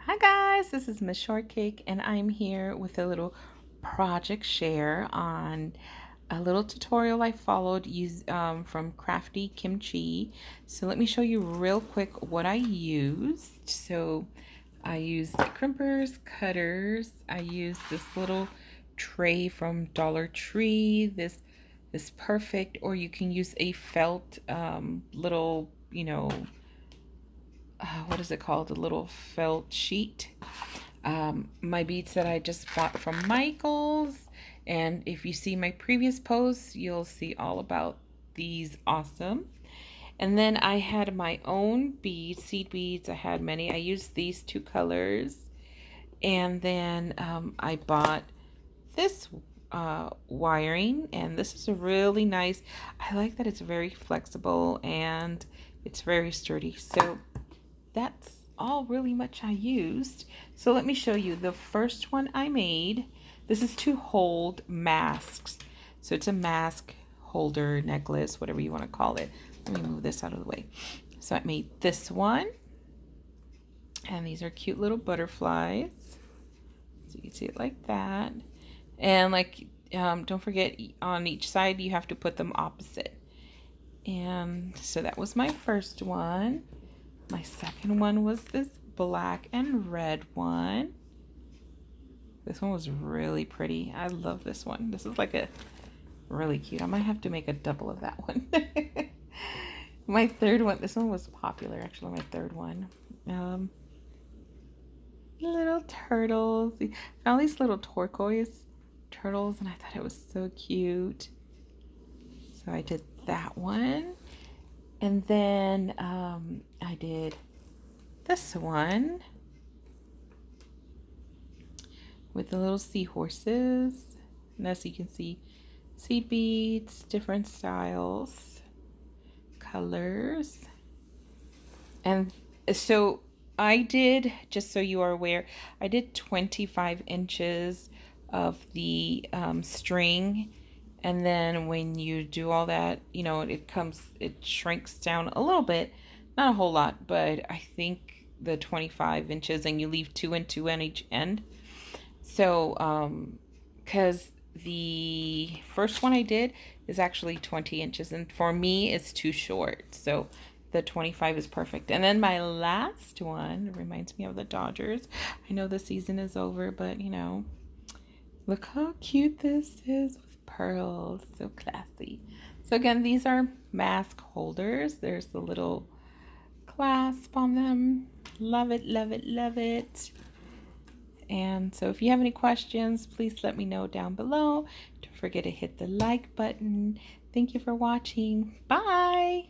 Hi guys, this is Mz.Shortcake and I'm here with a little project share on a little tutorial I followed from Crafty Kimchi. So let me show you real quick what I used. So I used crimpers, cutters, I used this little tray from Dollar Tree, this perfect, or you can use a felt little, what is it called? A little felt sheet. My beads that I just bought from Michael's. And if you see my previous posts, you'll see all about these awesome. And then I had my own beads, seed beads. I had many. I used these two colors. And then I bought this wiring. And this is a really nice. I like that it's very flexible and it's very sturdy. So that's all really much I used. So let me show you the first one I made. This is to hold masks. So it's a mask holder, necklace, whatever you want to call it. Let me move this out of the way. So I made this one. And these are cute little butterflies. So you can see it like that. And don't forget, on each side you have to put them opposite. And so that was my first one. My second one was this black and red one. This one was really pretty. I love this one. This is like a really cute. I might have to make a double of that one. My third one, this one was popular actually, my third one. Little turtles. All these little turquoise turtles, and I thought it was so cute. So I did that one. And then I did this one with the little seahorses. And as you can see, seed beads, different styles, colors. And so I did, just so you are aware, I did 25 inches of the string. And then when you do all that, it shrinks down a little bit, not a whole lot, but I think the 25 inches, and you leave 2 and 2 on each end. So, because the first one I did is actually 20 inches, and for me, it's too short. So the 25 is perfect. And then my last one reminds me of the Dodgers. I know the season is over, but look how cute this is with pearls. So classy. So again, these are mask holders. There's the little clasp on them. Love it, love it, love it. And so if you have any questions, please let me know down below. Don't forget to hit the like button. Thank you for watching. Bye.